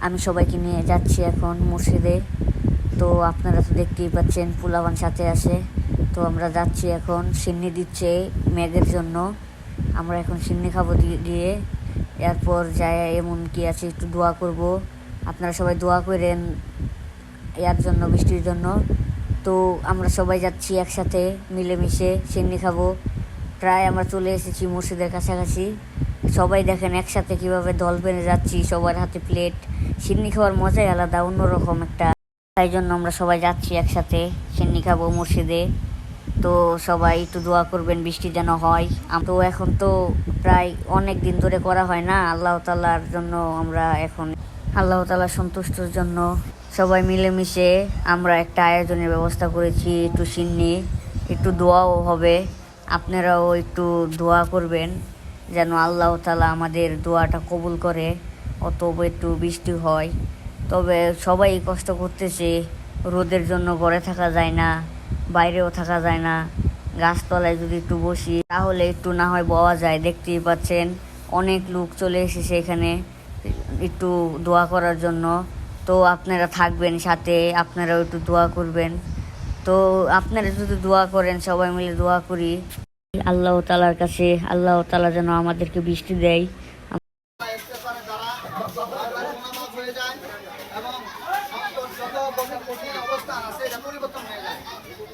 আমি সবাইকে নিয়ে যাচ্ছি এখন মসজিদে। তো আপনারা তো দেখতেই পাচ্ছেন পোলাপান সাথে আসে। তো আমরা যাচ্ছি এখন, সিন্নি দিচ্ছে মেঘের জন্য। আমরা এখন সিন্নি খাবো দিয়ে এরপর যায় এমন কি আছে একটু দোয়া করব। আপনারা সবাই দোয়া করেন এর জন্য, বৃষ্টির জন্য। তো আমরা সবাই যাচ্ছি একসাথে মিলেমিশে সিন্নি খাবো। প্রায় আমরা চলে এসেছি মসজিদের কাছাকাছি। সবাই দেখেন একসাথে কিভাবে দল বেঁধে যাচ্ছি, সবার হাতে প্লেট। সিন্নি খাওয়ার মজাই আলাদা, অন্যরকম একটা। তাই জন্য আমরা সবাই যাচ্ছি একসাথে সিন্নি খাবো মসজিদে। তো সবাই একটু দোয়া করবেন বৃষ্টি যেন হয়। তো এখন তো প্রায় অনেক দিন ধরে করা হয় না, আল্লাহ তাআলার জন্য আমরা এখন আল্লাহ তাআলার সন্তুষ্টর জন্য সবাই মিলেমিশে আমরা একটা আয়োজনের ব্যবস্থা করেছি। একটু সিন্নি, একটু দোয়াও হবে। আপনারাও একটু দোয়া করবেন যেন আল্লাহ তাআলা আমাদের দোয়াটা কবুল করে, অতএব একটু বৃষ্টি হয়। তবে সবাই কষ্ট করতেছে, রোদের জন্য ঘরে থাকা যায় না, বাইরেও থাকা যায় না। গাছতলায় যদি একটু বসি তাহলে একটু না হয় বওয়া যায়। দেখতেই পাচ্ছেন অনেক লোক চলে এসেছে এখানে একটু দোয়া করার জন্য। তো আপনারা থাকবেন সাথে, আপনারাও একটু দোয়া করবেন। তো আপনারা যদি দোয়া করেন, সবাই মিলে দোয়া করি আল্লাহ তাআলার কাছে, আল্লাহ তাআলা যেন আমাদেরকে বৃষ্টি দেয়।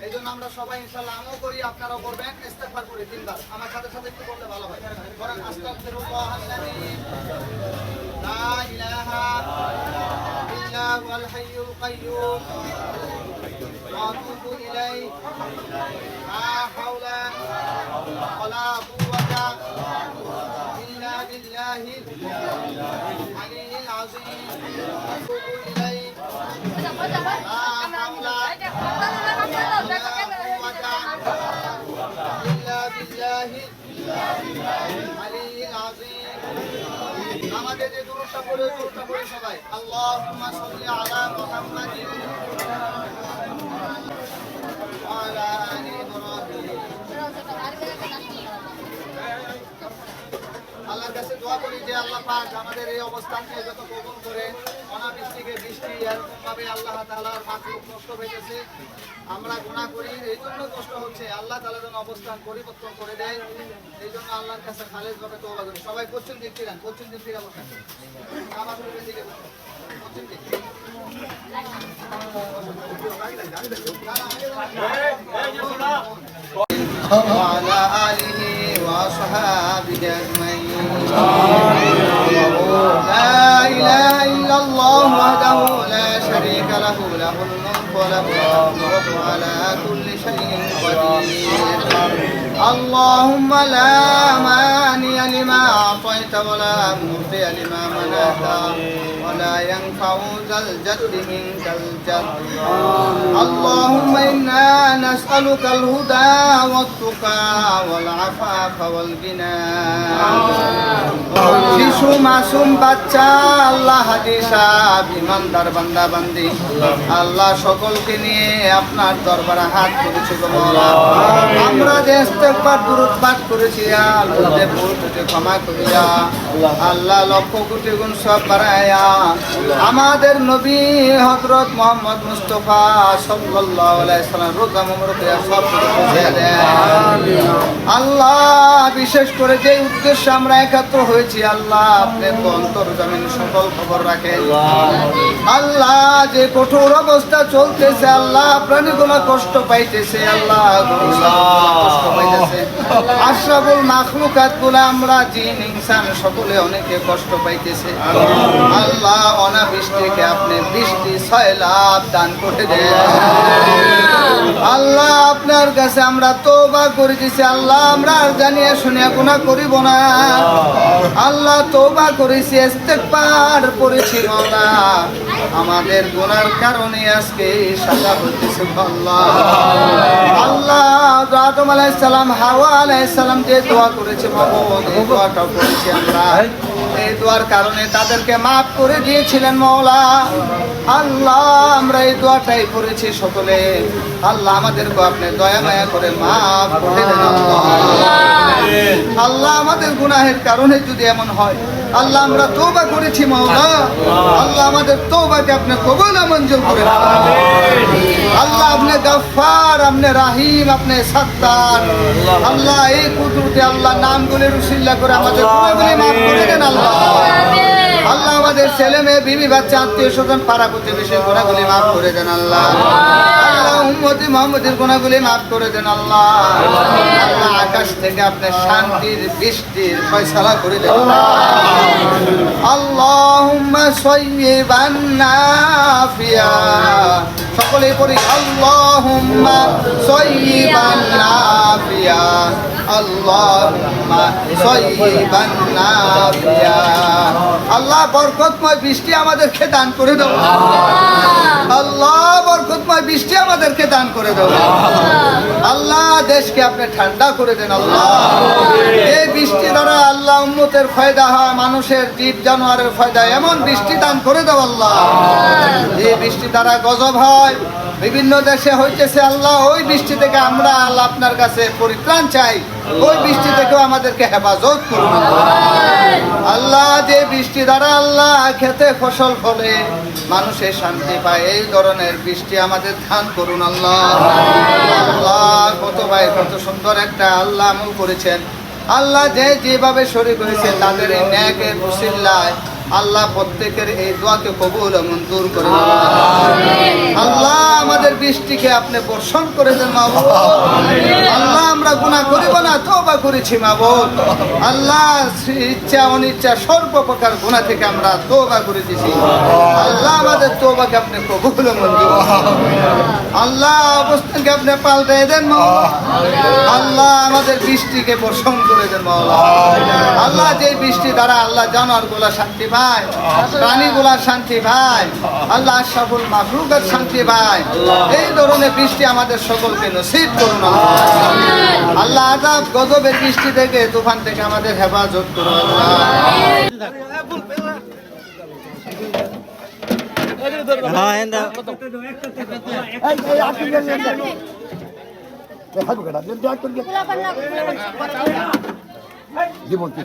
এই জন্য আমরা সবাই ইনশাআল্লাহ আমল করি, আপনারাও করবেন, ইস্তেগফার করি 3 বার। আমার সাথে সাথে একটু করলে ভালো হয়। বলেন আস্তাগফিরুল্লাহাল্লাযী লা ইলাহা ইল্লা হুয়াল হাইয়ুল কাইয়্যুম ওয়া আতুবু ইলাইহি লা হাওলা ওয়ালা কুওয়াতা ইল্লা বিল্লাহিল আলিয়্যিল আযীম। আতুবু ইলাইহি লা হাওলা আমাদের যে দুরূদটা পড়ে সবাই আল্লাহুম্মা সাল্লি আলা মুহাম্মাদিন ওয়া আলা আলি ইব্রাহিম। আল্লাহর কাছে দোয়া করি যে আল্লাহ পাক আমাদের এই অবস্থানকে যত কবুল করে, অনাবৃষ্টিকে বৃষ্টি, এরকম ভাবে আল্লাহ তাআলার মাখলুক কষ্ট পেয়েছে, আমরা গুনাহ করি এই জন্য কষ্ট হচ্ছে, আল্লাহ তাআলা যেন অবস্থান পরিবর্তন করে দেয়। এই জন্য আল্লাহর কাছে খালেস ভাবে তওবা করি। সবাই পশ্চিম দিক ফিরান, পশ্চিম দিক ফিরে বসেন, কাবা শরীফের দিকে বসেন, পশ্চিম দিক। وعلى آله وأصحابه أجمعين. لا إله إلا الله وحده لا شريك له، له الملك وله الحمد وهو على كل شيء قدير. اللهم لا مانع لما أعطيت ولا معطي لما منعت ولا ينفع ذا الجد منك الجد. اللهم إنا نسألك الهدى والتقى والعفاف والغنى. শিশু মাসুম বাচ্চা, আল্লাহ হাদিসা ইমানদার বান্দা বান্দি, আল্লাহ সকলকে নিয়ে আপনার দরবারে হাত করেছি গো মাওলা। আমরা যে ইস্তেগফার দুরূদ পাঠ করেছি, আল্লাহ ভুল ত্রুটি ক্ষমা করিয়া, আল্লাহ লক্ষ কোটি গুণ সব বাড়ায়া আমাদের নবী হযরত মুহাম্মদ মুস্তাফা সাল্লাল্লাহু আলাইহি সাল্লাম রোজা মুবারকে সব পৌঁছে দেন। আল্লাহ বিশেষ করে যে উদ্দেশ্যে আমরা একাত্র হয়েছি, আল্লাহ আপনি তো অন্তর জমিন সকল খবর রাখেন। আল্লাহ যে কঠোর অবস্থা চলতেছে, আল্লাহ প্রাণীগুলো কষ্ট পাইতেছে, আল্লাহ কষ্ট পাইতেছে, আশরাফুল মাখলুকাত গুলো আমরা জিন ইনসান সকলে অনেকে কষ্ট পাইতেছে। আল্লাহ অনাবৃষ্টিকে আপনি বৃষ্টি সয়লাব দান করে দেন। আল্লাহ আপনার কাছে আমরা তওবা করে দিছি, আল্লাহ আমরা আর জানিয়ে শুনিয়া গুনাহ করিব না। আল্লাহ তওবা করেছি, ইস্তেগফার করেছি মাওলা, আমাদের গুনার কারণে আজকে সাজা হইতেছে আল্লাহ। আল্লাহ আদম আলাইহিস সালাম, হাওয়া আলাইহিস সালাম যে দোয়া করেছে মাওলা, এই দোয়াটা করেছি আমরা, এই দোয়ার কারণে তাদেরকে মাফ করে দিয়েছিলেন মাওলা। আল্লাহ আমরা এই দোয়াটাই করেছি সকলে, আল্লাহ আমাদেরকে আপনি দয়া মায়া করে মাফ করে দেন আল্লাহ। আল্লাহ আমাদের গুনাহের কারণে যদি এমন হয়, আল্লাহ আমরা তওবা করেছি মাওলা, আল্লাহ আমাদের তওবাকে আপনি কবুল ও মঞ্জুর করে নেন। আল্লাহ আপনি গফফার, আপনি রাহিম, আপনি সত্তার। আল্লাহ এই কুদরতে আল্লাহ নামগুলির উসিলা করে আমাদের গুনাহগুলি মাফ করে দেন আল্লাহ। আল্লাহ আমাদের ছেলে মেয়ে বিবি বাচ্চা আত্মীয় স্বজন পাড়া প্রতিবেশীর গুনাহগুলি মাফ করে দেন আল্লাহ। আল্লাহ উম্মতি মুহাম্মদের গুনাহগুলি মাফ করে দেন আল্লাহ। আল্লাহ আকাশ থেকে আপনি শান্তির বৃষ্টির ফয়সালা করে দেন আল্লাহুম্মা সাইয়্যিবান নাফিয়া। সকলে পড়ি আল্লাহুম্মা সাইয়্যিবান নাফিয়া, আল্লাহুম্মা সাইয়্যিবান নাফিয়া। আল্লাহ বরকতময় বৃষ্টি আমাদেরকে দান করে দাও আল্লাহ, বরকতময় বৃষ্টি আমাদেরকে দান করে দাও আল্লাহ। দেশকে আপনি ঠান্ডা করে দেন আল্লাহ। এই বৃষ্টি দ্বারা আল্লাহ উম্মতের ফায়দা হয়, মানুষের জীব জানোয়ারের ফায়দা, এমন বৃষ্টি দান করে দাও আল্লাহ। এই বৃষ্টি দ্বারা গজব হয়, বিভিন্ন দেশে হইতেছে আল্লাহ, ওই বৃষ্টি থেকে আমরা আল্লাহ আপনার কাছে পরিত্রাণ চাই। ওই বৃষ্টি থেকেও আমাদেরকে হেফাজত করুন আল্লাহ। যে বৃষ্টি দ্বারা আল্লাহ খেতে ফসল ফলে, মানুষের শান্তি পায়, এই ধরনের বৃষ্টি আমাদের দান করুন আল্লাহ। আল্লাহ কত ভাই কত সুন্দর একটা আল্লাহ আমল করেছেন আল্লাহ। যে যেভাবে শরীক হয়েছে তাদের এই ন্যাকের উসিলায় আল্লাহ প্রত্যেকের এই দোয়াকে কবুল ও মঞ্জুর করে দেন আল্লাহ। আমাদের বৃষ্টিকে আপনি বর্ষণ করে দেন মাবুদ আল্লাহ। আমরা গুনাহ করিব না, তওবা করেছি মাবুদ আল্লাহ। ইচ্ছা অনিচ্ছা সর্বপ্রকার গুনাহ থেকে আমরা তওবা করে দিয়েছি আল্লাহ। আমাদের তওবাকে আপনি কবুল ও মঞ্জুর আল্লাহ। অবস্থানকে আপনি পাল্টে দেন মাওলা আল্লাহ। আমাদের বৃষ্টিকে বর্ষণ করে দেন মাওলা আল্লাহ। যে বৃষ্টি দ্বারা আল্লাহ জানোয়ারগুলা শান্তি পায়, প্রাণীগুলা শান্তি পায় আল্লাহ, আশরাফুল মাখলুকাত শান্তি পায়। এই ধরনের বৃষ্টি আমাদের সকলকে নসিব করুন আল্লাহ। আযাব গজবের বৃষ্টি থেকে, তুফান থেকে আমাদের হেফাজত করুন আল্লাহ। জীবন কি